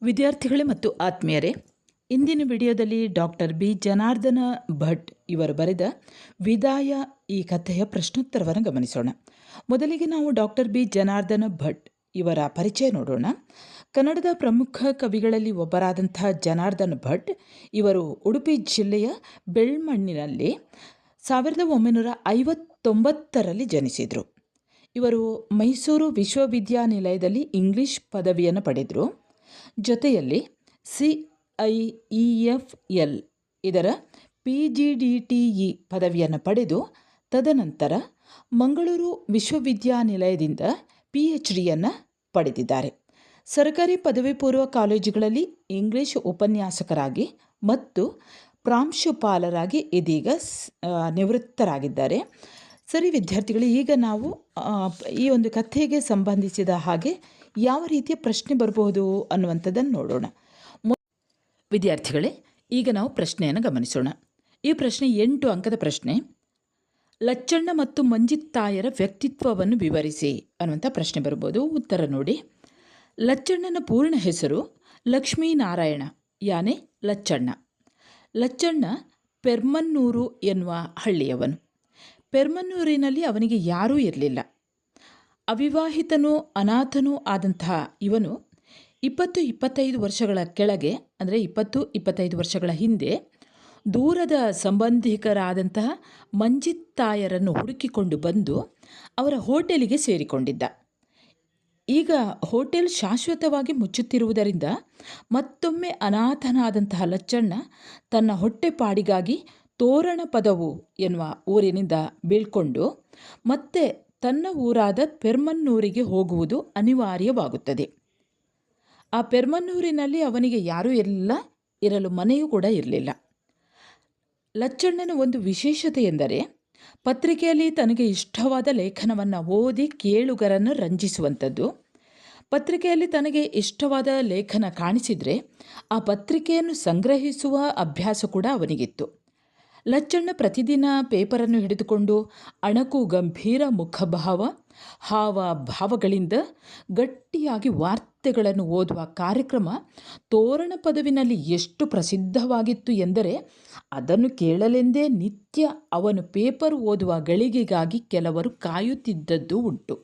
ವಿದ್ಯಾರ್ಥಿಗಳೇ ಮತ್ತು ಆತ್ಮೀಯರೇ, ಇಂದಿನ ವಿಡಿಯೋದಲ್ಲಿ ಡಾಕ್ಟರ್ ಬಿ ಜನಾರ್ದನ ಭಟ್ ಇವರು ಬರೆದ ವಿದಾಯ ಈ ಕಥೆಯ ಪ್ರಶ್ನೋತ್ತರವನ್ನು ಗಮನಿಸೋಣ. ಮೊದಲಿಗೆ ನಾವು ಡಾಕ್ಟರ್ ಬಿ ಜನಾರ್ದನ ಭಟ್ ಇವರ ಪರಿಚಯ ನೋಡೋಣ. ಕನ್ನಡದ ಪ್ರಮುಖ ಕವಿಗಳಲ್ಲಿ ಒಬ್ಬರಾದಂಥ ಜನಾರ್ದನ ಭಟ್ ಇವರು ಉಡುಪಿ ಜಿಲ್ಲೆಯ ಬೆಳ್ಮಣ್ಣಿನಲ್ಲಿ 1959ರಲ್ಲಿ ಜನಿಸಿದರು. ಇವರು ಮೈಸೂರು ವಿಶ್ವವಿದ್ಯಾನಿಲಯದಲ್ಲಿ ಇಂಗ್ಲಿಷ್ ಪದವಿಯನ್ನು ಪಡೆದರು. ಜೊತೆಯಲ್ಲಿ CIEFL ಇದರ PGDTE ಪದವಿಯನ್ನು ಪಡೆದು ತದನಂತರ ಮಂಗಳೂರು ವಿಶ್ವವಿದ್ಯಾನಿಲಯದಿಂದ PhDಯನ್ನು ಪಡೆದಿದ್ದಾರೆ. ಸರ್ಕಾರಿ ಪದವಿ ಪೂರ್ವ ಕಾಲೇಜುಗಳಲ್ಲಿ ಇಂಗ್ಲಿಷ್ ಉಪನ್ಯಾಸಕರಾಗಿ ಮತ್ತು ಪ್ರಾಂಶುಪಾಲರಾಗಿ ಇದೀಗ ನಿವೃತ್ತರಾಗಿದ್ದಾರೆ. ಸರಿ ವಿದ್ಯಾರ್ಥಿಗಳು, ಈಗ ನಾವು ಈ ಒಂದು ಕಥೆಗೆ ಸಂಬಂಧಿಸಿದ ಹಾಗೆ ಯಾವ ರೀತಿಯ ಪ್ರಶ್ನೆ ಬರಬಹುದು ಅನ್ನುವಂಥದ್ದನ್ನು ನೋಡೋಣ. ವಿದ್ಯಾರ್ಥಿಗಳೇ, ಈಗ ನಾವು ಪ್ರಶ್ನೆಯನ್ನು ಗಮನಿಸೋಣ. ಈ ಪ್ರಶ್ನೆ 8 ಅಂಕದ ಪ್ರಶ್ನೆ. ಲಚ್ಚಣ್ಣ ಮತ್ತು ಮಂಜಿತ್ತಾಯರ ವ್ಯಕ್ತಿತ್ವವನ್ನು ವಿವರಿಸಿ ಅನ್ನುವಂಥ ಪ್ರಶ್ನೆ ಬರ್ಬೋದು. ಉತ್ತರ ನೋಡಿ. ಲಚ್ಚಣ್ಣನ ಪೂರ್ಣ ಹೆಸರು ಲಕ್ಷ್ಮೀನಾರಾಯಣ ಯಾನೆ ಲಚ್ಚಣ್ಣ. ಲಚ್ಚಣ್ಣ ಪೆರ್ಮನ್ನೂರು ಎನ್ನುವ ಹಳ್ಳಿಯವನು. ಪೆರ್ಮನ್ನೂರಿನಲ್ಲಿ ಅವನಿಗೆ ಯಾರೂ ಇರಲಿಲ್ಲ. ಅವಿವಾಹಿತನೂ ಅನಾಥನೂ ಆದಂತಹ ಇವನು 20-25 ವರ್ಷಗಳ ಕೆಳಗೆ, ಅಂದರೆ 20-25 ವರ್ಷಗಳ ಹಿಂದೆ ದೂರದ ಸಂಬಂಧಿಕರಾದಂತಹ ಮಂಜಿತ್ತಾಯರನ್ನು ಹುಡುಕಿಕೊಂಡು ಬಂದು ಅವರ ಹೋಟೆಲಿಗೆ ಸೇರಿಕೊಂಡಿದ್ದ. ಈಗ ಹೋಟೆಲ್ ಶಾಶ್ವತವಾಗಿ ಮುಚ್ಚುತ್ತಿರುವುದರಿಂದ ಮತ್ತೊಮ್ಮೆ ಅನಾಥನಾದಂತಹ ಲಚ್ಚಣ್ಣ ತನ್ನ ಹೊಟ್ಟೆಪಾಡಿಗಾಗಿ ತೋರಣ ಪದವು ಎನ್ನುವ ಊರಿನಿಂದ ಬೀಳ್ಕೊಂಡು ಮತ್ತೆ ತನ್ನ ಊರಾದ ಪೆರ್ಮನ್ನೂರಿಗೆ ಹೋಗುವುದು ಅನಿವಾರ್ಯವಾಗುತ್ತದೆ. ಆ ಪೆರ್ಮನ್ನೂರಿನಲ್ಲಿ ಅವನಿಗೆ ಯಾರೂ ಇರಲು ಮನೆಯೂ ಕೂಡ ಇರಲಿಲ್ಲ. ಲಚ್ಚಣ್ಣನ ಒಂದು ವಿಶೇಷತೆ ಎಂದರೆ ಪತ್ರಿಕೆಯಲ್ಲಿ ತನಗೆ ಇಷ್ಟವಾದ ಲೇಖನವನ್ನು ಓದಿ ಕೇಳುಗರನ್ನು ರಂಜಿಸುವಂಥದ್ದು. ಪತ್ರಿಕೆಯಲ್ಲಿ ತನಗೆ ಇಷ್ಟವಾದ ಲೇಖನ ಕಾಣಿಸಿದರೆ ಆ ಪತ್ರಿಕೆಯನ್ನು ಸಂಗ್ರಹಿಸುವ ಅಭ್ಯಾಸ ಕೂಡ ಅವನಿಗಿತ್ತು. ಲಚ್ಚಣ್ಣ ಪ್ರತಿದಿನ ಪೇಪರನ್ನು ಹಿಡಿದುಕೊಂಡು ಅಣಕು ಗಂಭೀರ ಮುಖಭಾವ ಭಾವಗಳಿಂದ ಗಟ್ಟಿಯಾಗಿ ವಾರ್ತೆಗಳನ್ನು ಓದುವ ಕಾರ್ಯಕ್ರಮ ತೋರಣ ಪದವಿನಲ್ಲಿ ಎಷ್ಟು ಪ್ರಸಿದ್ಧವಾಗಿತ್ತು ಎಂದರೆ ಅದನ್ನು ಕೇಳಲೆಂದೇ ನಿತ್ಯ ಅವನು ಪೇಪರ್ ಓದುವ ಗಳಿಗೆಗಾಗಿ ಕೆಲವರು ಕಾಯುತ್ತಿದ್ದದ್ದು ಉಂಟು.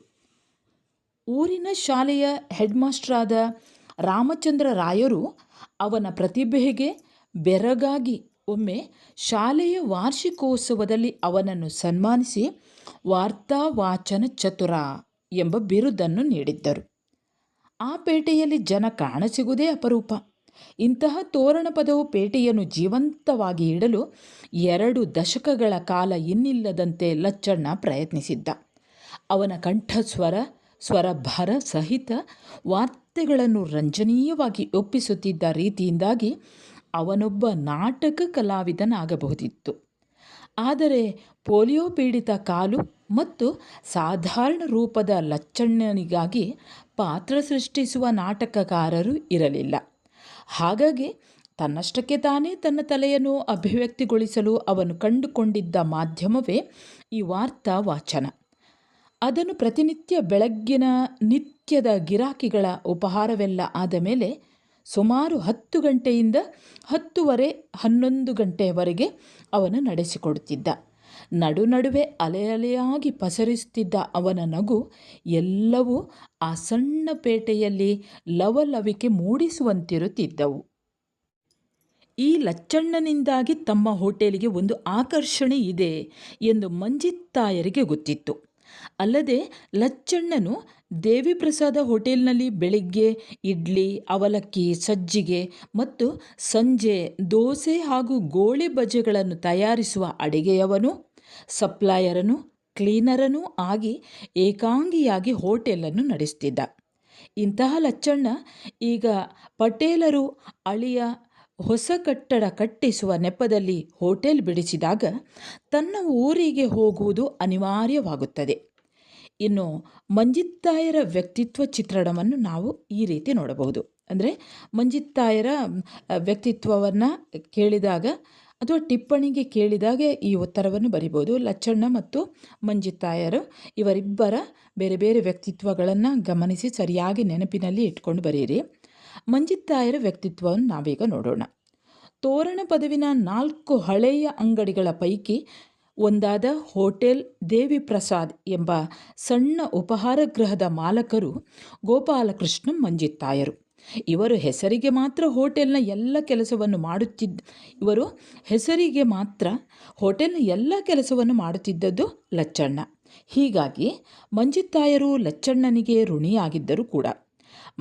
ಊರಿನ ಶಾಲೆಯ ಹೆಡ್ ಮಾಸ್ಟರಾದ ರಾಮಚಂದ್ರ ರಾಯರು ಅವನ ಪ್ರತಿಭೆಗೆ ಬೆರಗಾಗಿ ಒಮ್ಮೆ ಶಾಲೆಯ ವಾರ್ಷಿಕೋತ್ಸವದಲ್ಲಿ ಅವನನ್ನು ಸನ್ಮಾನಿಸಿ ವಾರ್ತಾ ವಾಚನ ಚತುರ ಎಂಬ ಬಿರುದನ್ನು ನೀಡಿದ್ದರು. ಆ ಪೇಟೆಯಲ್ಲಿ ಜನ ಕಾಣಸಿಗುವುದೇ ಅಪರೂಪ. ಇಂತಹ ತೋರಣ ಪದವು ಪೇಟೆಯನ್ನು ಜೀವಂತವಾಗಿ ಇಡಲು 2 ದಶಕಗಳ ಕಾಲ ಇನ್ನಿಲ್ಲದಂತೆ ಲಚ್ಚಣ್ಣ ಪ್ರಯತ್ನಿಸಿದ್ದ. ಅವನ ಸ್ವರಭರ ಸಹಿತ ವಾರ್ತೆಗಳನ್ನು ರಂಜನೀಯವಾಗಿ ಒಪ್ಪಿಸುತ್ತಿದ್ದ ರೀತಿಯಿಂದಾಗಿ ಅವನೊಬ್ಬ ನಾಟಕ ಕಲಾವಿದನಾಗಬಹುದಿತ್ತು. ಆದರೆ ಪೋಲಿಯೋ ಪೀಡಿತ ಕಾಲು ಮತ್ತು ಸಾಧಾರಣ ರೂಪದ ಲಚ್ಚಣ್ಣನಿಗಾಗಿ ಪಾತ್ರ ಸೃಷ್ಟಿಸುವ ನಾಟಕಕಾರರು ಇರಲಿಲ್ಲ. ಹಾಗಾಗಿ ತನ್ನಷ್ಟಕ್ಕೆ ತಾನೇ ತನ್ನ ತಲೆಯನ್ನು ಅಭಿವ್ಯಕ್ತಿಗೊಳಿಸಲು ಅವನು ಕಂಡುಕೊಂಡಿದ್ದ ಮಾಧ್ಯಮವೇ ಈ ವಾರ್ತಾ ವಾಚನ. ಅದನ್ನು ಪ್ರತಿನಿತ್ಯ ಬೆಳಗ್ಗಿನ ನಿತ್ಯದ ಗಿರಾಕಿಗಳ ಉಪಹಾರವೆಲ್ಲ ಆದ ಮೇಲೆ ಸುಮಾರು 10 ಗಂಟೆಯಿಂದ 10:30-11 ಗಂಟೆಯವರೆಗೆ ಅವನು ನಡೆಸಿಕೊಡುತ್ತಿದ್ದ. ನಡುವೆ ಅಲೆಯಾಗಿ ಪಸರಿಸುತ್ತಿದ್ದ ಅವನ ನಗು ಎಲ್ಲವೂ ಆ ಸಣ್ಣ ಪೇಟೆಯಲ್ಲಿ ಲವಲವಿಕೆ ಮೂಡಿಸುವಂತಿರುತ್ತಿದ್ದವು. ಈ ಲಚ್ಚಣ್ಣನಿಂದಾಗಿ ತಮ್ಮ ಹೋಟೆಲಿಗೆ ಒಂದು ಆಕರ್ಷಣೆ ಇದೆ ಎಂದು ಮಂಜಿತ್ತಾಯರಿಗೆ ಗೊತ್ತಿತ್ತು. ಅಲ್ಲದೆ ಲಚ್ಚಣ್ಣನು ದೇವಿಪ್ರಸಾದ ಹೋಟೆಲ್ನಲ್ಲಿ ಬೆಳಿಗ್ಗೆ ಇಡ್ಲಿ, ಅವಲಕ್ಕಿ, ಸಜ್ಜಿಗೆ ಮತ್ತು ಸಂಜೆ ದೋಸೆ ಹಾಗೂ ಗೋಳಿ ಬಜೆಗಳನ್ನು ತಯಾರಿಸುವ ಅಡಿಗೆಯವನು, ಸಪ್ಲೈಯರನು, ಕ್ಲೀನರನೂ ಆಗಿ ಏಕಾಂಗಿಯಾಗಿ ಹೋಟೆಲನ್ನು ನಡೆಸುತ್ತಿದ್ದ. ಇಂತಹ ಲಚ್ಚಣ್ಣ ಈಗ ಪಟೇಲರು ಅಳಿಯ ಹೊಸ ಕಟ್ಟಡ ಕಟ್ಟಿಸುವ ನೆಪದಲ್ಲಿ ಹೋಟೆಲ್ ಬಿಡಿಸಿದಾಗ ತನ್ನ ಊರಿಗೆ ಹೋಗುವುದು ಅನಿವಾರ್ಯವಾಗುತ್ತದೆ. ಇನ್ನು ಮಂಜಿತ್ತಾಯರ ವ್ಯಕ್ತಿತ್ವ ಚಿತ್ರಣವನ್ನು ನಾವು ಈ ರೀತಿ ನೋಡಬಹುದು. ಅಂದರೆ ಮಂಜಿತ್ತಾಯರ ವ್ಯಕ್ತಿತ್ವವನ್ನು ಕೇಳಿದಾಗ ಅಥವಾ ಟಿಪ್ಪಣಿಗೆ ಕೇಳಿದಾಗ ಈ ಉತ್ತರವನ್ನು ಬರಿಬೋದು. ಲಚ್ಚಣ್ಣ ಮತ್ತು ಮಂಜಿತ್ತಾಯರು ಇವರಿಬ್ಬರ ಬೇರೆ ಬೇರೆ ವ್ಯಕ್ತಿತ್ವಗಳನ್ನು ಗಮನಿಸಿ ಸರಿಯಾಗಿ ನೆನಪಿನಲ್ಲಿ ಇಟ್ಕೊಂಡು ಬರೆಯಿರಿ. ಮಂಜಿತ್ತಾಯರ ವ್ಯಕ್ತಿತ್ವವನ್ನು ನಾವೀಗ ನೋಡೋಣ. ತೋರಣ ಪದವಿನ 4 ಹಳೆಯ ಅಂಗಡಿಗಳ ಪೈಕಿ ಒಂದಾದ ಹೋಟೆಲ್ ದೇವಿ ಪ್ರಸಾದ್ ಎಂಬ ಸಣ್ಣ ಉಪಹಾರ ಗೃಹದ ಮಾಲಕರು ಗೋಪಾಲಕೃಷ್ಣ ಮಂಜಿತ್ತಾಯರು. ಇವರು ಹೆಸರಿಗೆ ಮಾತ್ರ ಹೋಟೆಲ್ನ ಎಲ್ಲ ಕೆಲಸವನ್ನು ಮಾಡುತ್ತಿದ್ದದ್ದು ಲಚ್ಚಣ್ಣ. ಹೀಗಾಗಿ ಮಂಜಿತ್ತಾಯರು ಲಚ್ಚಣ್ಣನಿಗೆ ಋಣಿಯಾಗಿದ್ದರು ಕೂಡ.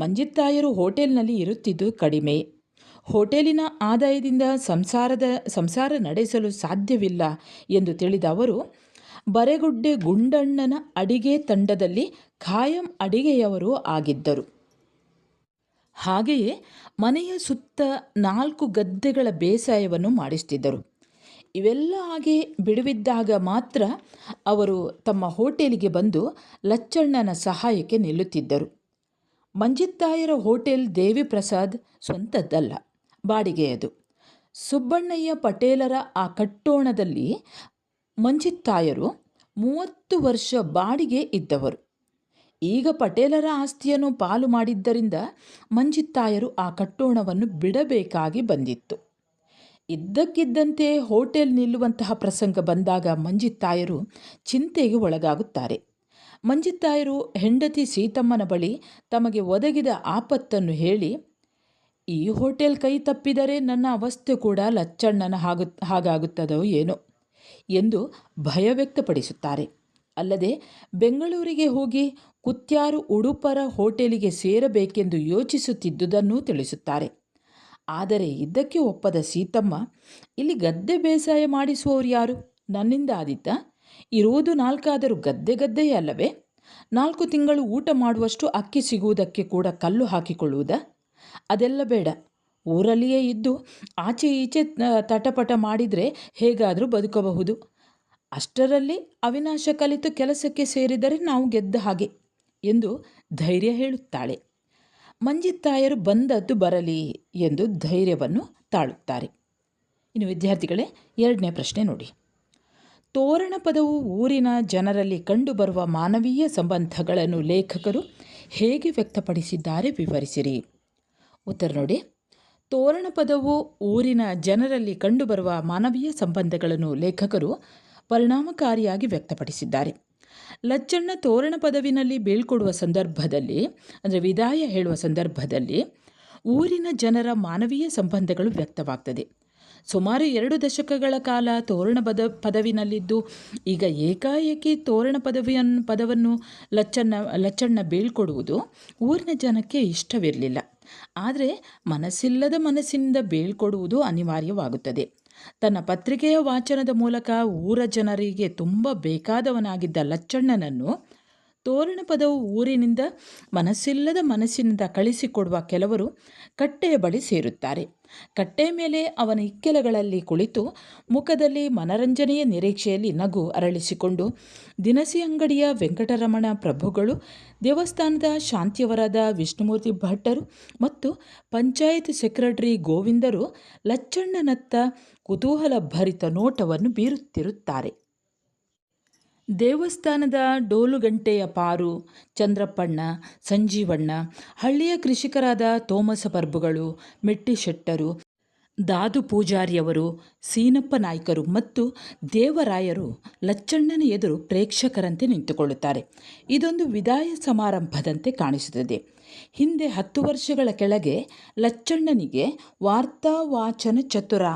ಮಂಜಿತ್ತಾಯರು ಹೋಟೆಲ್ನಲ್ಲಿ ಇರುತ್ತಿದ್ದು ಕಡಿಮೆ. ಹೋಟೆಲಿನ ಆದಾಯದಿಂದ ಸಂಸಾರ ನಡೆಸಲು ಸಾಧ್ಯವಿಲ್ಲ ಎಂದು ತಿಳಿದ ಅವರು ಬರೆಗುಡ್ಡೆ ಗುಂಡಣ್ಣನ ಅಡಿಗೆ ತಂಡದಲ್ಲಿ ಖಾಯಂ ಅಡಿಗೆಯವರೂ ಆಗಿದ್ದರು. ಹಾಗೆಯೇ ಮನೆಯ ಸುತ್ತ 4 ಗದ್ದೆಗಳ ಬೇಸಾಯವನ್ನು ಮಾಡಿಸುತ್ತಿದ್ದರು. ಇವೆಲ್ಲ ಆಗಿ ಬಿಡುವಿದ್ದಾಗ ಮಾತ್ರ ಅವರು ತಮ್ಮ ಹೋಟೆಲಿಗೆ ಬಂದು ಲಚ್ಚಣ್ಣನ ಸಹಾಯಕ್ಕೆ ನಿಲ್ಲುತ್ತಿದ್ದರು. ಮಂಜಿತ್ತಾಯರ ಹೋಟೆಲ್ ದೇವಿ ಪ್ರಸಾದ್ ಸ್ವಂತದ್ದಲ್ಲ, ಬಾಡಿಗೆಯದು. ಸುಬ್ಬಣ್ಣಯ್ಯ ಪಟೇಲರ ಆ ಕಟ್ಟೋಣದಲ್ಲಿ ಮಂಜಿತ್ತಾಯರು 30 ವರ್ಷ ಬಾಡಿಗೆ ಇದ್ದವರು. ಈಗ ಪಟೇಲರ ಆಸ್ತಿಯನ್ನು ಪಾಲು ಮಾಡಿದ್ದರಿಂದ ಮಂಜಿತ್ತಾಯರು ಆ ಕಟ್ಟೋಣವನ್ನು ಬಿಡಬೇಕಾಗಿ ಬಂದಿತ್ತು. ಇದ್ದಕ್ಕಿದ್ದಂತೆ ಹೋಟೆಲ್ ನಿಲ್ಲುವಂತಹ ಪ್ರಸಂಗ ಬಂದಾಗ ಮಂಜಿತ್ತಾಯರು ಚಿಂತೆಗೆ ಒಳಗಾಗುತ್ತಾರೆ. ಮಂಜಿತ್ತಾಯರು ಹೆಂಡತಿ ಸೀತಮ್ಮನ ಬಳಿ ತಮಗೆ ಒದಗಿದ ಆಪತ್ತನ್ನು ಹೇಳಿ, ಈ ಹೋಟೆಲ್ ಕೈ ತಪ್ಪಿದರೆ ನನ್ನ ಅವಸ್ಥೆ ಕೂಡ ಲಚ್ಚಣ್ಣನ ಹಾಗಾಗುತ್ತದೋ ಏನೋ ಎಂದು ಭಯ ವ್ಯಕ್ತಪಡಿಸುತ್ತಾರೆ. ಅಲ್ಲದೆ ಬೆಂಗಳೂರಿಗೆ ಹೋಗಿ ಕುತ್ಯಾರು ಉಡುಪರ ಹೋಟೆಲಿಗೆ ಸೇರಬೇಕೆಂದು ಯೋಚಿಸುತ್ತಿದ್ದುದನ್ನೂ ತಿಳಿಸುತ್ತಾರೆ. ಆದರೆ ಇದಕ್ಕೆ ಒಪ್ಪದ ಸೀತಮ್ಮ, ಇಲ್ಲಿ ಗದ್ದೆ ಬೇಸಾಯ ಮಾಡಿಸುವವರು ಯಾರು? ನನ್ನಿಂದ ಆದೀತ? ಇರುವುದು 4 ಗದ್ದೆಯೇ ಅಲ್ಲವೇ? 4 ತಿಂಗಳು ಊಟ ಮಾಡುವಷ್ಟು ಅಕ್ಕಿ ಸಿಗುವುದಕ್ಕೆ ಕೂಡ ಕಲ್ಲು ಹಾಕಿಕೊಳ್ಳುವುದಾ? ಅದೆಲ್ಲ ಬೇಡ. ಊರಲ್ಲಿಯೇ ಇದ್ದು ಆಚೆ ಈಚೆ ತಟಪಟ ಮಾಡಿದರೆ ಹೇಗಾದರೂ ಬದುಕಬಹುದು. ಅಷ್ಟರಲ್ಲಿ ಅವಿನಾಶ ಕಲಿತು ಕೆಲಸಕ್ಕೆ ಸೇರಿದರೆ ನಾವು ಗೆದ್ದ ಹಾಗೆ ಎಂದು ಧೈರ್ಯ ಹೇಳುತ್ತಾಳೆ. ಮಂಜಿತ್ತಾಯರು ಬಂದದ್ದು ಬರಲಿ ಎಂದು ಧೈರ್ಯವನ್ನು ತಾಳುತ್ತಾರೆ. ಇನ್ನು ವಿದ್ಯಾರ್ಥಿಗಳೇ, 2ನೇ ಪ್ರಶ್ನೆ ನೋಡಿ. ತೋರಣ ಪದವು ಊರಿನ ಜನರಲ್ಲಿ ಕಂಡುಬರುವ ಮಾನವೀಯ ಸಂಬಂಧಗಳನ್ನು ಲೇಖಕರು ಹೇಗೆ ವ್ಯಕ್ತಪಡಿಸಿದ್ದಾರೆ ವಿವರಿಸಿರಿ. ಉತ್ತರ ನೋಡಿ. ತೋರಣ ಪದವು ಊರಿನ ಜನರಲ್ಲಿ ಕಂಡುಬರುವ ಮಾನವೀಯ ಸಂಬಂಧಗಳನ್ನು ಲೇಖಕರು ಪರಿಣಾಮಕಾರಿಯಾಗಿ ವ್ಯಕ್ತಪಡಿಸಿದ್ದಾರೆ. ಲಚ್ಚಣ್ಣ ತೋರಣ ಪದವಿನಲ್ಲಿ ಬೀಳ್ಕೊಡುವ ಸಂದರ್ಭದಲ್ಲಿ, ಅಂದರೆ ವಿದಾಯ ಹೇಳುವ ಸಂದರ್ಭದಲ್ಲಿ, ಊರಿನ ಜನರ ಮಾನವೀಯ ಸಂಬಂಧಗಳು ವ್ಯಕ್ತವಾಗ್ತದೆ. ಸುಮಾರು 2 ದಶಕಗಳ ಕಾಲ ತೋರಣ ಪದವಿನಲ್ಲಿದ್ದು ಈಗ ಏಕಾಏಕಿ ತೋರಣ ಪದವನ್ನು ಲಚ್ಚಣ್ಣ ಬೀಳ್ಕೊಡುವುದು ಊರಿನ ಜನಕ್ಕೆ ಇಷ್ಟವಿರಲಿಲ್ಲ. ಆದರೆ ಮನಸ್ಸಿನಿಂದ ಬೀಳ್ಕೊಡುವುದು ಅನಿವಾರ್ಯವಾಗುತ್ತದೆ. ತನ್ನ ಪತ್ರಿಕೆಯ ವಾಚನದ ಮೂಲಕ ಊರ ಜನರಿಗೆ ತುಂಬ ಬೇಕಾದವನಾಗಿದ್ದ ಲಚ್ಚಣ್ಣನನ್ನು ತೋರಣ ಪದವು ಊರಿನಿಂದ ಮನಸ್ಸಿನಿಂದ ಕಳಿಸಿಕೊಡುವ ಕೆಲವರು ಕಟ್ಟೆಯ ಬಳಿ ಸೇರುತ್ತಾರೆ. ಕಟ್ಟೆಯ ಮೇಲೆ ಅವನ ಇಕ್ಕೆಲಗಳಲ್ಲಿ ಕುಳಿತು ಮುಖದಲ್ಲಿ ಮನರಂಜನೆಯ ನಿರೀಕ್ಷೆಯಲ್ಲಿ ನಗು ಅರಳಿಸಿಕೊಂಡು ದಿನಸಿ ಅಂಗಡಿಯ ವೆಂಕಟರಮಣ ಪ್ರಭುಗಳು, ದೇವಸ್ಥಾನದ ಶಾಂತಿಯವರಾದ ವಿಷ್ಣುಮೂರ್ತಿ ಭಟ್ಟರು ಮತ್ತು ಪಂಚಾಯತ್ ಸೆಕ್ರೆಟರಿ ಗೋವಿಂದರು ಲಚ್ಚಣ್ಣನತ್ತ ಕುತೂಹಲ ಭರಿತ ನೋಟವನ್ನು ಬೀರುತ್ತಿರುತ್ತಾರೆ. ದೇವಸ್ಥಾನದ ಡೋಲುಗಂಟೆಯ ಪಾರು, ಚಂದ್ರಪ್ಪಣ್ಣ, ಸಂಜೀವಣ್ಣ, ಹಳ್ಳಿಯ ಕೃಷಿಕರಾದ ತೋಮಸ ಪ್ರಭುಗಳು, ಮೆಟ್ಟಿ ಶೆಟ್ಟರು, ದಾದು ಪೂಜಾರಿಯವರು, ಸೀನಪ್ಪ ನಾಯ್ಕರು ಮತ್ತು ದೇವರಾಯರು ಲಚ್ಚಣ್ಣನ ಎದುರು ಪ್ರೇಕ್ಷಕರಂತೆ ನಿಂತುಕೊಳ್ಳುತ್ತಾರೆ. ಇದೊಂದು ವಿದಾಯ ಸಮಾರಂಭದಂತೆ ಕಾಣಿಸುತ್ತದೆ. ಹಿಂದೆ 10 ವರ್ಷಗಳ ಕೆಳಗೆ ಲಚ್ಚಣ್ಣನಿಗೆ ವಾರ್ತಾ ವಾಚನ ಚತುರ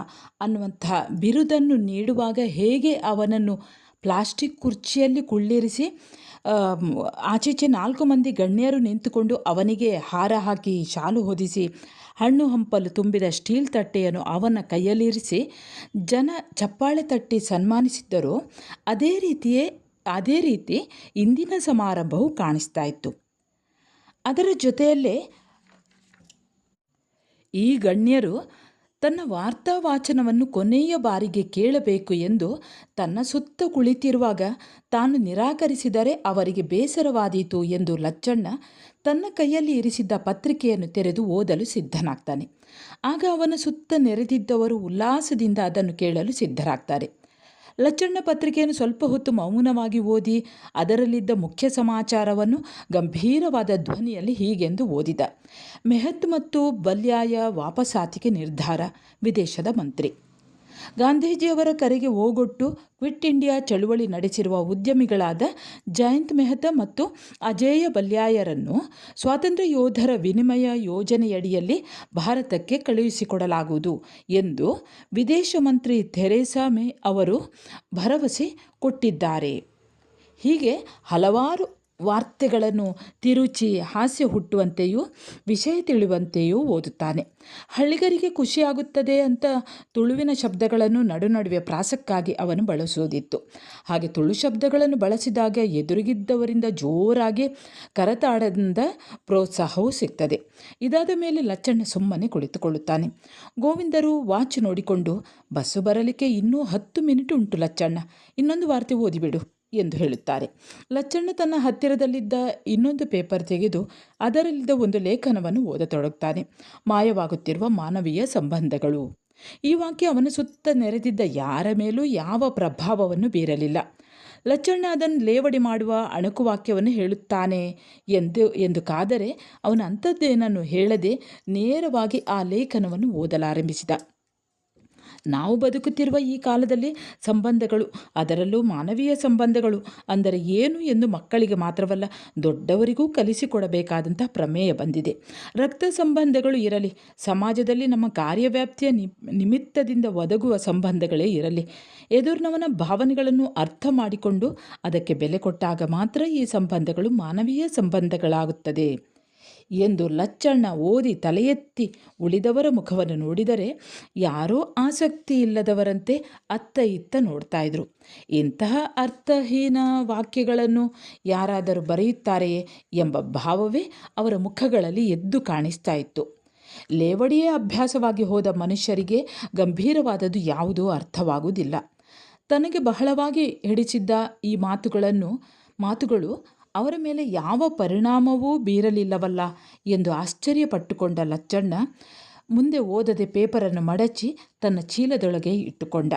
ಅನ್ನುವಂಥ ಬಿರುದನ್ನು ನೀಡುವಾಗ ಹೇಗೆ ಅವನನ್ನು ಪ್ಲಾಸ್ಟಿಕ್ ಕುರ್ಚಿಯಲ್ಲಿ ಕುಳ್ಳಿರಿಸಿ ಆಚೀಚೆ 4 ಮಂದಿ ಗಣ್ಯರು ನಿಂತುಕೊಂಡು ಅವನಿಗೆ ಹಾರ ಹಾಕಿ ಶಾಲು ಹೊದಿಸಿ ಹಣ್ಣು ಹಂಪಲು ತುಂಬಿದ ಸ್ಟೀಲ್ ತಟ್ಟೆಯನ್ನು ಅವನ ಕೈಯಲ್ಲಿರಿಸಿ ಜನ ಚಪ್ಪಾಳೆ ತಟ್ಟಿ ಸನ್ಮಾನಿಸಿದ್ದರೋ ಅದೇ ರೀತಿ ಇಂದಿನ ಸಮಾರಂಭವು ಕಾಣಿಸ್ತಾ ಇತ್ತು. ಅದರ ಜೊತೆಯಲ್ಲೇ ಈ ಗಣ್ಯರು ತನ್ನ ವಾರ್ತಾ ವಾಚನವನ್ನು ಕೊನೆಯ ಬಾರಿಗೆ ಕೇಳಬೇಕು ಎಂದು ತನ್ನ ಸುತ್ತ ಕುಳಿತಿರುವಾಗ ತಾನು ನಿರಾಕರಿಸಿದರೆ ಅವರಿಗೆ ಬೇಸರವಾದೀತು ಎಂದು ಲಚ್ಚಣ್ಣ ತನ್ನ ಕೈಯಲ್ಲಿ ಇರಿಸಿದ್ದ ಪತ್ರಿಕೆಯನ್ನು ತೆರೆದು ಓದಲು ಸಿದ್ಧನಾಗ್ತಾನೆ. ಆಗ ಅವನ ಸುತ್ತ ನೆರೆದಿದ್ದವರು ಉಲ್ಲಾಸದಿಂದ ಅದನ್ನು ಕೇಳಲು ಸಿದ್ಧರಾಗ್ತಾರೆ. ಲಚ್ಚಣ್ಣ ಪತ್ರಿಕೆಯನ್ನು ಸ್ವಲ್ಪ ಹೊತ್ತು ಮೌನವಾಗಿ ಓದಿ ಅದರಲ್ಲಿದ್ದ ಮುಖ್ಯ ಸಮಾಚಾರವನ್ನು ಗಂಭೀರವಾದ ಧ್ವನಿಯಲ್ಲಿ ಹೀಗೆಂದು ಓದಿದ. ಮೆಹತ್ ಮತ್ತು ಬಲ್ಯಾಯ ವಾಪಸಾತಿಗೆ ನಿರ್ಧಾರ. ವಿದೇಶದ ಮಂತ್ರಿ. ಗಾಂಧೀಜಿಯವರ ಕರೆಗೆ ಓಗೊಟ್ಟು ಕ್ವಿಟ್ ಇಂಡಿಯಾ ಚಳುವಳಿ ನಡೆಸಿರುವ ಉದ್ಯಮಿಗಳಾದ ಜಯಂತ್ ಮೆಹ್ತಾ ಮತ್ತು ಅಜೇಯ ಬಲ್ಯಾಯರನ್ನು ಸ್ವಾತಂತ್ರ್ಯ ಯೋಧರ ವಿನಿಮಯ ಯೋಜನೆಯಡಿಯಲ್ಲಿ ಭಾರತಕ್ಕೆ ಕಳುಹಿಸಿಕೊಡಲಾಗುವುದು ಎಂದು ವಿದೇಶ ಮಂತ್ರಿ ಥೆರೇಸಾ ಮೇ ಅವರು ಭರವಸೆ ಕೊಟ್ಟಿದ್ದಾರೆ. ಹೀಗೆ ಹಲವಾರು ವಾರ್ತೆಗಳನ್ನು ತಿರುಚಿ ಹಾಸ್ಯ ಹುಟ್ಟುವಂತೆಯೂ ವಿಷಯ ತಿಳಿಯುವಂತೆಯೂ ಓದುತ್ತಾನೆ. ಹಳ್ಳಿಗರಿಗೆ ಖುಷಿಯಾಗುತ್ತದೆ ಅಂತ ತುಳುವಿನ ಶಬ್ದಗಳನ್ನು ನಡುವೆ ಪ್ರಾಸಕ್ಕಾಗಿ ಅವನು ಬಳಸುವುದಿತ್ತು. ಹಾಗೆ ತುಳು ಶಬ್ದಗಳನ್ನು ಬಳಸಿದಾಗ ಎದುರಿಗಿದ್ದವರಿಂದ ಜೋರಾಗಿ ಕರತಾಡದಿಂದ ಪ್ರೋತ್ಸಾಹವೂ ಸಿಗ್ತದೆ. ಇದಾದ ಮೇಲೆ ಲಚ್ಚಣ್ಣ ಸುಮ್ಮನೆ ಕುಳಿತುಕೊಳ್ಳುತ್ತಾನೆ. ಗೋವಿಂದರು ವಾಚ್ ನೋಡಿಕೊಂಡು, ಬಸ್ಸು ಬರಲಿಕ್ಕೆ ಇನ್ನೂ 10 ಮಿನಿಟ್ ಉಂಟು ಲಚ್ಚಣ್ಣ, ಇನ್ನೊಂದು ವಾರ್ತೆ ಓದಿಬಿಡು ಎಂದು ಹೇಳುತ್ತಾರೆ. ಲಚ್ಚಣ್ಣ ತನ್ನ ಹತ್ತಿರದಲ್ಲಿದ್ದ ಇನ್ನೊಂದು ಪೇಪರ್ ತೆಗೆದು ಅದರಲ್ಲಿದ್ದ ಒಂದು ಲೇಖನವನ್ನು ಓದತೊಡಗುತ್ತಾನೆ. ಮಾಯವಾಗುತ್ತಿರುವ ಮಾನವೀಯ ಸಂಬಂಧಗಳು. ಈ ವಾಕ್ಯ ಅವನ ಸುತ್ತ ನೆರೆದಿದ್ದ ಯಾರ ಮೇಲೂ ಯಾವ ಪ್ರಭಾವವನ್ನು ಬೀರಲಿಲ್ಲ. ಲಚ್ಚಣ್ಣ ಅದನ್ನು ಲೇವಡಿ ಮಾಡುವ ಅಣಕು ವಾಕ್ಯವನ್ನು ಹೇಳುತ್ತಾನೆ ಎಂದು ಕಾದರೆ ಅವನು ಅಂಥದ್ದೇನನ್ನು ಹೇಳದೆ ನೇರವಾಗಿ ಆ ಲೇಖನವನ್ನು ಓದಲಾರಂಭಿಸಿದ. ನಾವು ಬದುಕುತ್ತಿರುವ ಈ ಕಾಲದಲ್ಲಿ ಸಂಬಂಧಗಳು, ಅದರಲ್ಲೂ ಮಾನವೀಯ ಸಂಬಂಧಗಳು ಅಂದರೆ ಏನು ಎಂದು ಮಕ್ಕಳಿಗೆ ಮಾತ್ರವಲ್ಲ ದೊಡ್ಡವರಿಗೂ ಕಲಿಸಿಕೊಡಬೇಕಾದಂಥ ಪ್ರಮೇಯ ಬಂದಿದೆ. ರಕ್ತ ಸಂಬಂಧಗಳು ಇರಲಿ, ಸಮಾಜದಲ್ಲಿ ನಮ್ಮ ಕಾರ್ಯವ್ಯಾಪ್ತಿಯ ನಿಮಿತ್ತದಿಂದ ಒದಗುವ ಸಂಬಂಧಗಳೇ ಇರಲಿ, ಎದುರಿನವನ ಭಾವನೆಗಳನ್ನು ಅರ್ಥ ಮಾಡಿಕೊಂಡು ಅದಕ್ಕೆ ಬೆಲೆ ಕೊಟ್ಟಾಗ ಮಾತ್ರ ಈ ಸಂಬಂಧಗಳು ಮಾನವೀಯ ಸಂಬಂಧಗಳಾಗುತ್ತದೆ ಎಂದು ಲಚ್ಚಣ್ಣ ಓದಿ ತಲೆ ಎತ್ತಿ ಉಳಿದವರ ಮುಖವನ್ನು ನೋಡಿದರೆ ಯಾರೋ ಆಸಕ್ತಿ ಇಲ್ಲದವರಂತೆ ಅತ್ತ ಇತ್ತ ನೋಡ್ತಾ ಇದ್ರು. ಇಂತಹ ಅರ್ಥಹೀನ ವಾಕ್ಯಗಳನ್ನು ಯಾರಾದರೂ ಬರೆಯುತ್ತಾರೆಯೇ ಎಂಬ ಭಾವವೇ ಅವರ ಮುಖಗಳಲ್ಲಿ ಎದ್ದು ಕಾಣಿಸ್ತಾ ಇತ್ತು. ಲೇವಡಿಯೇ ಅಭ್ಯಾಸವಾಗಿ ಹೋದ ಮನುಷ್ಯರಿಗೆ ಗಂಭೀರವಾದದ್ದು ಯಾವುದೂ ಅರ್ಥವಾಗುವುದಿಲ್ಲ. ತನಗೆ ಬಹಳವಾಗಿ ಹಿಡಿಸಿದ್ದ ಈ ಮಾತುಗಳು ಅವರ ಮೇಲೆ ಯಾವ ಪರಿಣಾಮವೂ ಬೀರಲಿಲ್ಲವಲ್ಲ ಎಂದು ಆಶ್ಚರ್ಯಪಟ್ಟುಕೊಂಡ ಲಚ್ಚಣ್ಣ ಮುಂದೆ ಓದದೆ ಪೇಪರನ್ನು ಮಡಚಿ ತನ್ನ ಚೀಲದೊಳಗೆ ಇಟ್ಟುಕೊಂಡ.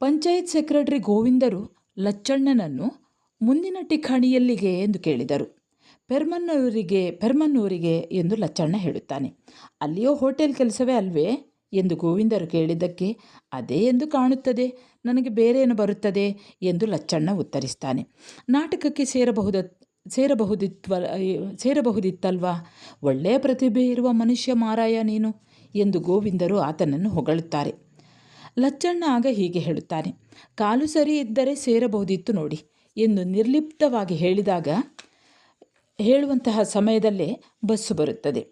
ಪಂಚಾಯತ್ ಸೆಕ್ರೆಟರಿ ಗೋವಿಂದರು ಲಚ್ಚಣ್ಣನನ್ನು ಮುಂದಿನ ಠಿಕಾಣಿಯಲ್ಲಿಗೆ ಎಂದು ಕೇಳಿದರು. ಪೆರ್ಮನ್ನೂರಿಗೆ ಎಂದು ಲಚ್ಚಣ್ಣ ಹೇಳುತ್ತಾನೆ. ಅಲ್ಲಿಯೋ ಹೋಟೆಲ್ ಕೆಲಸವೇ ಅಲ್ವೇ ಎಂದು ಗೋವಿಂದರು ಕೇಳಿದ್ದಕ್ಕೆ ಅದೇ ಎಂದು ಕಾಣುತ್ತದೆ, ನನಗೆ ಬೇರೇನು ಬರುತ್ತದೆ ಎಂದು ಲಚ್ಚಣ್ಣ ಉತ್ತರಿಸ್ತಾನೆ. ನಾಟಕಕ್ಕೆ ಸೇರಬಹುದಿತ್ತಲ್ವಾ, ಒಳ್ಳೆಯ ಪ್ರತಿಭೆ ಇರುವ ಮನುಷ್ಯ ಮಾರಾಯ ನೀನು ಎಂದು ಗೋವಿಂದರು ಆತನನ್ನು ಹೊಗಳುತ್ತಾರೆ. ಲಚ್ಚಣ್ಣ ಆಗ ಹೀಗೆ ಹೇಳುತ್ತಾನೆ, ಕಾಲು ಸರಿ ಇದ್ದರೆ ಸೇರಬಹುದಿತ್ತು ನೋಡಿ ಎಂದು ನಿರ್ಲಿಪ್ತವಾಗಿ ಹೇಳುವಂತಹ ಸಮಯದಲ್ಲೇ ಬಸ್ಸು ಬರುತ್ತದೆ.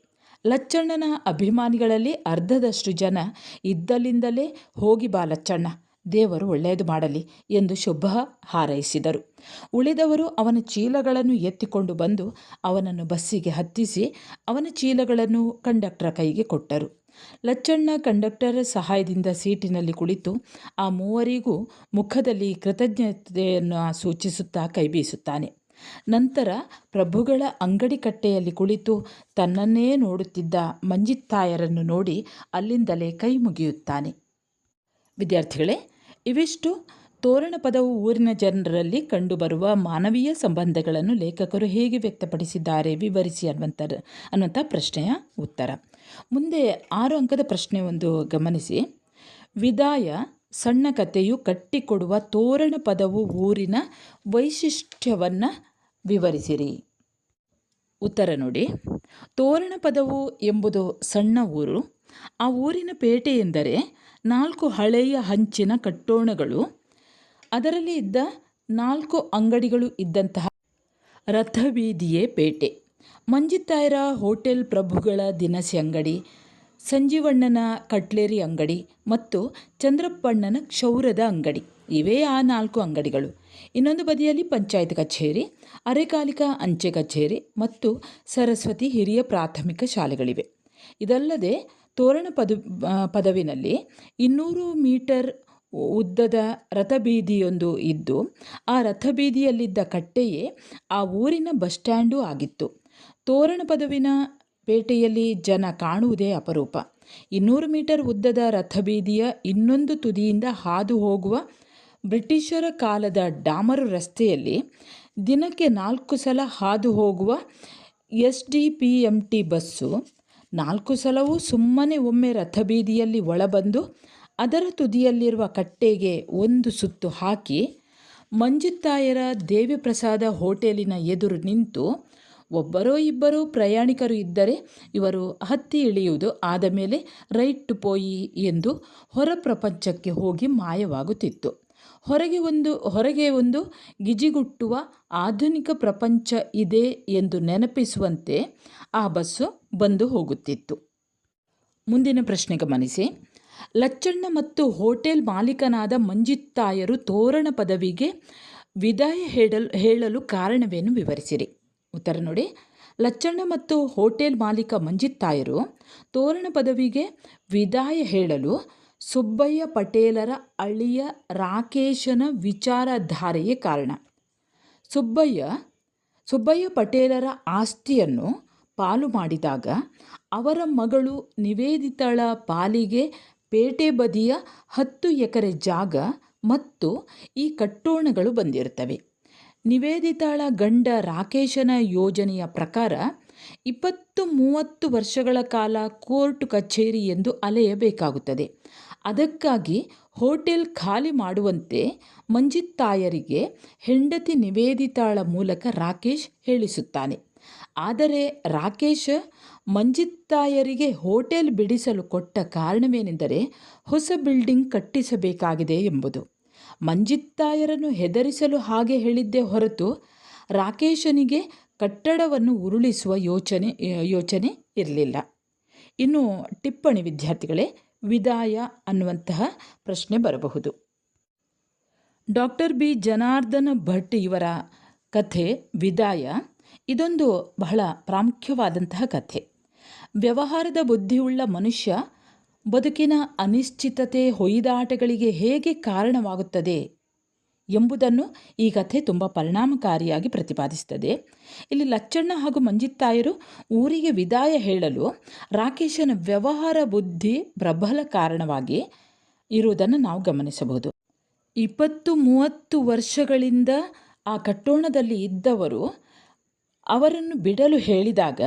ಲಚ್ಚಣ್ಣನ ಅಭಿಮಾನಿಗಳಲ್ಲಿ ಅರ್ಧದಷ್ಟು ಜನ ಇದ್ದಲ್ಲಿಂದಲೇ ಹೋಗಿ ಬಾ ಲಚ್ಚಣ್ಣ, ದೇವರು ಒಳ್ಳೆಯದು ಮಾಡಲಿ ಎಂದು ಶುಭ ಹಾರೈಸಿದರು. ಉಳಿದವರು ಅವನ ಚೀಲಗಳನ್ನು ಎತ್ತಿಕೊಂಡು ಬಂದು ಅವನನ್ನು ಬಸ್ಸಿಗೆ ಹತ್ತಿಸಿ ಅವನ ಚೀಲಗಳನ್ನು ಕಂಡಕ್ಟರ್ ಕೈಗೆ ಕೊಟ್ಟರು. ಲಚ್ಚಣ್ಣ ಕಂಡಕ್ಟರ್ ಸಹಾಯದಿಂದ ಸೀಟಿನಲ್ಲಿ ಕುಳಿತು ಆ ಮೂವರಿಗೂ ಮುಖದಲ್ಲಿ ಕೃತಜ್ಞತೆಯನ್ನು ಸೂಚಿಸುತ್ತಾ ಕೈ ಬೀಸುತ್ತಾನೆ. ನಂತರ ಪ್ರಭುಗಳ ಅಂಗಡಿ ಕಟ್ಟೆಯಲ್ಲಿ ಕುಳಿತು ತನ್ನನ್ನೇ ನೋಡುತ್ತಿದ್ದ ಮಂಜಿತ್ತಾಯರನ್ನು ನೋಡಿ ಅಲ್ಲಿಂದಲೇ ಕೈ ಮುಗಿಯುತ್ತಾನೆ. ವಿದ್ಯಾರ್ಥಿಗಳೇ, ಇವಿಷ್ಟು ತೋರಣ ಪದವು ಊರಿನ ಜನರಲ್ಲಿ ಕಂಡುಬರುವ ಮಾನವೀಯ ಸಂಬಂಧಗಳನ್ನು ಲೇಖಕರು ಹೇಗೆ ವ್ಯಕ್ತಪಡಿಸಿದ್ದಾರೆ ವಿವರಿಸಿ ಅನ್ನುವಂಥ ಪ್ರಶ್ನೆಯ ಉತ್ತರ. ಮುಂದೆ 6 ಅಂಕದ ಪ್ರಶ್ನೆ ಒಂದು ಗಮನಿಸಿ. ವಿದಾಯ ಸಣ್ಣ ಕಥೆಯು ಕಟ್ಟಿಕೊಡುವ ತೋರಣ ಪದವು ಊರಿನ ವೈಶಿಷ್ಟ್ಯವನ್ನು ವಿವರಿಸಿರಿ. ಉತ್ತರ ನೋಡಿ. ತೋರಣ ಪದವು ಎಂಬುದು ಸಣ್ಣ ಊರು. ಆ ಊರಿನ ಪೇಟೆ ಎಂದರೆ 4 ಹಳೆಯ ಹಂಚಿನ ಕಟ್ಟೋಣಗಳು, ಅದರಲ್ಲಿ ಇದ್ದ 4 ಅಂಗಡಿಗಳು ಇದ್ದಂತಹ ರಥಬೀದಿಯೇ ಪೇಟೆ. ಮಂಜಿತ್ತಾಯರ ಹೋಟೆಲ್, ಪ್ರಭುಗಳ ದಿನಸಿ ಅಂಗಡಿ, ಸಂಜೀವಣ್ಣನ ಕಟ್ಲೇರಿ ಅಂಗಡಿ ಮತ್ತು ಚಂದ್ರಪ್ಪಣ್ಣನ ಕ್ಷೌರದ ಅಂಗಡಿ, ಇವೇ ಆ 4 ಅಂಗಡಿಗಳು. ಇನ್ನೊಂದು ಬದಿಯಲ್ಲಿ ಪಂಚಾಯತ್ ಕಚೇರಿ, ಅರೆಕಾಲಿಕ ಅಂಚೆ ಕಚೇರಿ ಮತ್ತು ಸರಸ್ವತಿ ಹಿರಿಯ ಪ್ರಾಥಮಿಕ ಶಾಲೆಗಳಿವೆ. ಇದಲ್ಲದೆ ತೋರಣ ಪದವಿನಲ್ಲಿ 200 ಮೀಟರ್ ಉದ್ದದ ರಥಬೀದಿಯೊಂದು ಇದ್ದು ಆ ರಥಬೀದಿಯಲ್ಲಿದ್ದ ಕಟ್ಟೆಯೇ ಆ ಊರಿನ ಬಸ್ ಸ್ಟ್ಯಾಂಡೂ ಆಗಿತ್ತು. ತೋರಣ ಪದವಿನ ಪೇಟೆಯಲ್ಲಿ ಜನ ಕಾಣುವುದೇ ಅಪರೂಪ. 200 ಮೀಟರ್ ಉದ್ದದ ರಥಬೀದಿಯ ಇನ್ನೊಂದು ತುದಿಯಿಂದ ಹಾದು ಹೋಗುವ ಬ್ರಿಟಿಷರ ಕಾಲದ ಡಾಮರು ರಸ್ತೆಯಲ್ಲಿ ದಿನಕ್ಕೆ 4 ಸಲ ಹಾದು ಹೋಗುವ SDPMT ಬಸ್ಸು 4 ಸಲವೂ ಸುಮ್ಮನೆ ಒಮ್ಮೆ ರಥಬೀದಿಯಲ್ಲಿ ಒಳಬಂದು ಅದರ ತುದಿಯಲ್ಲಿರುವ ಕಟ್ಟೆಗೆ ಒಂದು ಸುತ್ತು ಹಾಕಿ ಮಂಜುತ್ತಾಯರ ದೇವಿಪ್ರಸಾದ ಹೋಟೆಲಿನ ಎದುರು ನಿಂತು ಒಬ್ಬರೋ ಇಬ್ಬರೋ ಪ್ರಯಾಣಿಕರು ಇದ್ದರೆ ಇವರು ಹತ್ತಿ ಇಳಿಯುವುದು, ಆದ ಮೇಲೆ ರೈಟ್ ಪೋಯಿ ಎಂದು ಹೊರ ಪ್ರಪಂಚಕ್ಕೆ ಹೋಗಿ ಮಾಯವಾಗುತ್ತಿತ್ತು. ಹೊರಗೆ ಒಂದು ಗಿಜಿಗುಟ್ಟುವ ಆಧುನಿಕ ಪ್ರಪಂಚ ಇದೆ ಎಂದು ನೆನಪಿಸುವಂತೆ ಆ ಬಸ್ಸು ಬಂದು ಹೋಗುತ್ತಿತ್ತು. ಮುಂದಿನ ಪ್ರಶ್ನೆ ಗಮನಿಸಿ. ಲಚ್ಚಣ್ಣ ಮತ್ತು ಹೋಟೆಲ್ ಮಾಲೀಕನಾದ ಮಂಜುತ್ತಾಯರು ತೋರಣ ಪದವಿಗೆ ವಿದಾಯ ಹೇಳಲು ಕಾರಣವೇನು ವಿವರಿಸಿರಿ. ಉತ್ತರ ನೋಡಿ. ಲಚ್ಚಣ್ಣ ಮತ್ತು ಹೋಟೆಲ್ ಮಾಲೀಕ ಮಂಜುತ್ತಾಯರು ತೋರಣ ಪದವಿಗೆ ವಿದಾಯ ಹೇಳಲು ಸುಬ್ಬಯ್ಯ ಪಟೇಲರ ಅಳಿಯ ರಾಕೇಶನ ವಿಚಾರಧಾರೆಯೇ ಕಾರಣ. ಸುಬ್ಬಯ್ಯ ಪಟೇಲರ ಆಸ್ತಿಯನ್ನು ಪಾಲು ಮಾಡಿದಾಗ ಅವರ ಮಗಳು ನಿವೇದಿತಳ ಪಾಲಿಗೆ ಪೇಟೆ ಬದಿಯ 10 ಎಕರೆ ಜಾಗ ಮತ್ತು ಈ ಕಟ್ಟೋಣಗಳು ಬಂದಿರುತ್ತವೆ. ನಿವೇದಿತಳ ಗಂಡ ರಾಕೇಶನ ಯೋಜನೆಯ ಪ್ರಕಾರ 20-30 ವರ್ಷಗಳ ಕಾಲ ಕೋರ್ಟ್ ಕಚೇರಿ ಎಂದು ಅಲೆಯಬೇಕಾಗುತ್ತದೆ. ಅದಕ್ಕಾಗಿ ಹೋಟೆಲ್ ಖಾಲಿ ಮಾಡುವಂತೆ ಮಂಜುತ್ತಾಯರಿಗೆ ಹೆಂಡತಿ ನಿವೇದಿತಾಳ ಮೂಲಕ ರಾಕೇಶ್ ಹೇಳಿಸುತ್ತಾನೆ. ಆದರೆ ರಾಕೇಶ್ ಮಂಜುತ್ತಾಯರಿಗೆ ಹೋಟೆಲ್ ಬಿಡಿಸಲು ಕೊಟ್ಟ ಕಾರಣವೇನೆಂದರೆ ಹೊಸ ಬಿಲ್ಡಿಂಗ್ ಕಟ್ಟಿಸಬೇಕಾಗಿದೆ ಎಂಬುದು. ಮಂಜುತ್ತಾಯರನ್ನು ಹೆದರಿಸಲು ಹಾಗೆ ಹೇಳಿದ್ದೇ ಹೊರತು ರಾಕೇಶನಿಗೆ ಕಟ್ಟಡವನ್ನು ಉರುಳಿಸುವ ಯೋಚನೆ ಇರಲಿಲ್ಲ. ಇನ್ನು ಟಿಪ್ಪಣಿ ವಿದ್ಯಾರ್ಥಿಗಳೇ, ವಿದಾಯ ಅನ್ನುವಂತಹ ಪ್ರಶ್ನೆ ಬರಬಹುದು. ಡಾಕ್ಟರ್ ಬಿ ಜನಾರ್ದನ ಭಟ್ ಇವರ ಕಥೆ ವಿದಾಯ ಇದೊಂದು ಬಹಳ ಪ್ರಾಮುಖ್ಯವಾದಂತಹ ಕಥೆ. ವ್ಯವಹಾರದ ಬುದ್ಧಿಯುಳ್ಳ ಮನುಷ್ಯ ಬದುಕಿನ ಅನಿಶ್ಚಿತತೆ ಹೊಯ್ದಾಟಗಳಿಗೆ ಹೇಗೆ ಕಾರಣವಾಗುತ್ತದೆ ಎಂಬುದನ್ನು ಈ ಕಥೆ ತುಂಬ ಪರಿಣಾಮಕಾರಿಯಾಗಿ ಪ್ರತಿಪಾದಿಸುತ್ತದೆ. ಇಲ್ಲಿ ಲಚ್ಚಣ್ಣ ಹಾಗೂ ಮಂಜುತ್ತಾಯರು ಊರಿಗೆ ವಿದಾಯ ಹೇಳಲು ರಾಕೇಶನ ವ್ಯವಹಾರ ಬುದ್ಧಿ ಪ್ರಬಲ ಕಾರಣವಾಗಿ ಇರುವುದನ್ನು ನಾವು ಗಮನಿಸಬಹುದು. 20-30 ವರ್ಷಗಳಿಂದ ಆ ಕಟ್ಟೋಣದಲ್ಲಿ ಇದ್ದವರು ಅವರನ್ನು ಬಿಡಲು ಹೇಳಿದಾಗ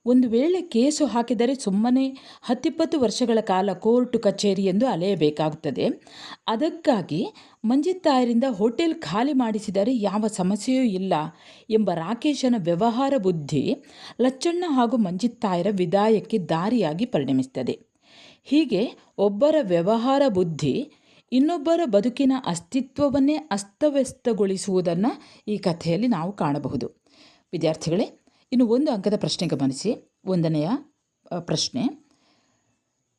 ಒಂದು ವೇಳೆ ಕೇಸು ಹಾಕಿದರೆ ಸುಮ್ಮನೆ 10-20 ವರ್ಷಗಳ ಕಾಲ ಕೋರ್ಟು ಕಚೇರಿ ಎಂದು ಅಲೆಯಬೇಕಾಗುತ್ತದೆ. ಅದಕ್ಕಾಗಿ ಮಂಜುತ್ತಾಯರಿಂದ ಹೋಟೆಲ್ ಖಾಲಿ ಮಾಡಿಸಿದರೆ ಯಾವ ಸಮಸ್ಯೆಯೂ ಇಲ್ಲ ಎಂಬ ರಾಕೇಶನ ವ್ಯವಹಾರ ಬುದ್ಧಿ ಲಚ್ಚಣ್ಣ ಹಾಗೂ ಮಂಜುತ್ತಾಯರ ವಿದಾಯಕ್ಕೆ ದಾರಿಯಾಗಿ ಪರಿಣಮಿಸುತ್ತದೆ. ಹೀಗೆ ಒಬ್ಬರ ವ್ಯವಹಾರ ಬುದ್ಧಿ ಇನ್ನೊಬ್ಬರ ಬದುಕಿನ ಅಸ್ತಿತ್ವವನ್ನೇ ಅಸ್ತವ್ಯಸ್ತಗೊಳಿಸುವುದನ್ನು ಈ ಕಥೆಯಲ್ಲಿ ನಾವು ಕಾಣಬಹುದು. ವಿದ್ಯಾರ್ಥಿಗಳೇ, ಇನ್ನು 1 ಅಂಕದ ಪ್ರಶ್ನೆ ಗಮನಿಸಿ. 1ನೆಯ ಪ್ರಶ್ನೆ,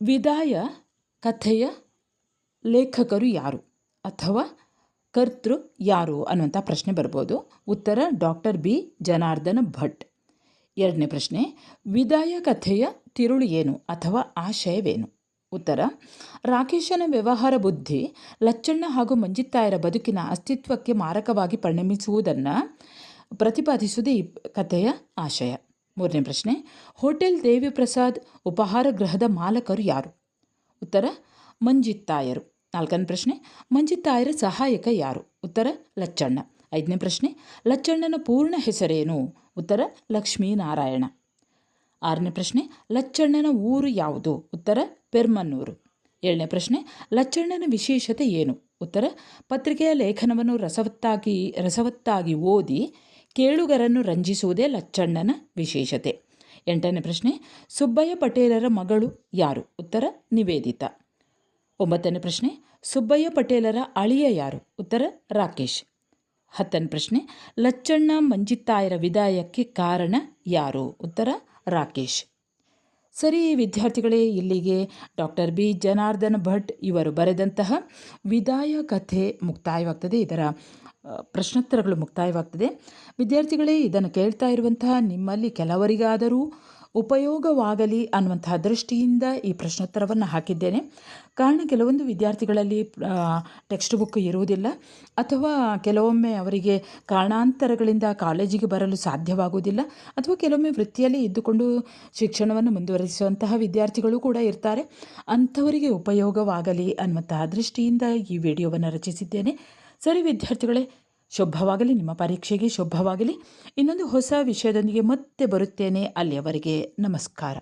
ವಿದಾಯ ಕಥೆಯ ಲೇಖಕರು ಯಾರು ಅಥವಾ ಕರ್ತೃ ಯಾರು ಅನ್ನುವಂಥ ಪ್ರಶ್ನೆ ಬರ್ಬೋದು. ಉತ್ತರ ಡಾಕ್ಟರ್ ಬಿ ಜನಾರ್ದನ ಭಟ್. 2ನೇ ಪ್ರಶ್ನೆ, ವಿದಾಯ ಕಥೆಯ ತಿರುಳು ಏನು ಅಥವಾ ಆಶಯವೇನು? ಉತ್ತರ ರಾಕೇಶನ ವ್ಯವಹಾರ ಬುದ್ಧಿ ಲಚ್ಚಣ್ಣ ಹಾಗೂ ಮಂಜುತ್ತಾಯರ ಬದುಕಿನ ಅಸ್ತಿತ್ವಕ್ಕೆ ಮಾರಕವಾಗಿ ಪರಿಣಮಿಸುವುದನ್ನು ಪ್ರತಿಪಾದಿಸುವುದೇ ಈ ಕಥೆಯ ಆಶಯ. 3ನೇ ಪ್ರಶ್ನೆ, ಹೋಟೆಲ್ ದೇವಿಪ್ರಸಾದ್ ಉಪಹಾರ ಗೃಹದ ಮಾಲಕರು ಯಾರು? ಉತ್ತರ ಮಂಜುತ್ತಾಯರು. 4ನೇ ಪ್ರಶ್ನೆ, ಮಂಜುತ್ತಾಯರ ಸಹಾಯಕ ಯಾರು? ಉತ್ತರ ಲಚ್ಚಣ್ಣ. 5ನೇ ಪ್ರಶ್ನೆ, ಲಚ್ಚಣ್ಣನ ಪೂರ್ಣ ಹೆಸರೇನು? ಉತ್ತರ ಲಕ್ಷ್ಮೀನಾರಾಯಣ. 6ನೇ ಪ್ರಶ್ನೆ, ಲಚ್ಚಣ್ಣನ ಊರು ಯಾವುದು? ಉತ್ತರ ಪೆರ್ಮನ್ನೂರು. 7ನೇ ಪ್ರಶ್ನೆ, ಲಚ್ಚಣ್ಣನ ವಿಶೇಷತೆ ಏನು? ಉತ್ತರ ಪತ್ರಿಕೆಯ ಲೇಖನವನ್ನು ರಸವತ್ತಾಗಿ ಓದಿ ಕೇಳುಗರನ್ನು ರಂಜಿಸುವುದೇ ಲಚ್ಚಣ್ಣನ ವಿಶೇಷತೆ. 8ನೇ ಪ್ರಶ್ನೆ, ಸುಬ್ಬಯ್ಯ ಪಟೇಲರ ಮಗಳು ಯಾರು? ಉತ್ತರ ನಿವೇದಿತ. 9ನೇ ಪ್ರಶ್ನೆ, ಸುಬ್ಬಯ್ಯ ಪಟೇಲರ ಅಳಿಯ ಯಾರು? ಉತ್ತರ ರಾಕೇಶ್. 10ನೇ ಪ್ರಶ್ನೆ, ಲಚ್ಚಣ್ಣ ಮಂಜುತ್ತಾಯರ ವಿದಾಯಕ್ಕೆ ಕಾರಣ ಯಾರು? ಉತ್ತರ ರಾಕೇಶ್. ಸರಿ ವಿದ್ಯಾರ್ಥಿಗಳೇ, ಇಲ್ಲಿಗೆ ಡಾಕ್ಟರ್ ಬಿ ಜನಾರ್ದನ ಭಟ್ ಇವರು ಬರೆದಂತಹ ವಿದಾಯ ಕಥೆ ಮುಕ್ತಾಯವಾಗ್ತದೆ. ಇದರ ಪ್ರಶ್ನೋತ್ತರಗಳು ಮುಕ್ತಾಯವಾಗ್ತದೆ. ವಿದ್ಯಾರ್ಥಿಗಳೇ, ಇದನ್ನು ಕೇಳ್ತಾ ಇರುವಂತಹ ನಿಮ್ಮಲ್ಲಿ ಕೆಲವರಿಗಾದರೂ ಉಪಯೋಗವಾಗಲಿ ಅನ್ನುವಂತಹ ದೃಷ್ಟಿಯಿಂದ ಈ ಪ್ರಶ್ನೋತ್ತರವನ್ನು ಹಾಕಿದ್ದೇನೆ. ಕಾರಣ ಕೆಲವೊಂದು ವಿದ್ಯಾರ್ಥಿಗಳಲ್ಲಿ ಟೆಕ್ಸ್ಟ್ ಬುಕ್ ಇರುವುದಿಲ್ಲ, ಅಥವಾ ಕೆಲವೊಮ್ಮೆ ಅವರಿಗೆ ಕಾರಣಾಂತರಗಳಿಂದ ಕಾಲೇಜಿಗೆ ಬರಲು ಸಾಧ್ಯವಾಗುವುದಿಲ್ಲ, ಅಥವಾ ಕೆಲವೊಮ್ಮೆ ವೃತ್ತಿಯಲ್ಲಿ ಇದ್ದುಕೊಂಡು ಶಿಕ್ಷಣವನ್ನು ಮುಂದುವರಿಸುವಂತಹ ವಿದ್ಯಾರ್ಥಿಗಳು ಕೂಡ ಇರ್ತಾರೆ. ಅಂಥವರಿಗೆ ಉಪಯೋಗವಾಗಲಿ ಅನ್ನುವಂತಹ ದೃಷ್ಟಿಯಿಂದ ಈ ವಿಡಿಯೋವನ್ನು ರಚಿಸಿದ್ದೇನೆ. ಸರಿ ವಿದ್ಯಾರ್ಥಿಗಳೇ, ಶುಭವಾಗಲಿ, ನಿಮ್ಮ ಪರೀಕ್ಷೆಗೆ ಶುಭವಾಗಲಿ. ಇನ್ನೊಂದು ಹೊಸ ವಿಷಯದೊಂದಿಗೆ ಮತ್ತೆ ಬರುತ್ತೇನೆ. ಅಲ್ಲಿಯವರೆಗೆ ನಮಸ್ಕಾರ.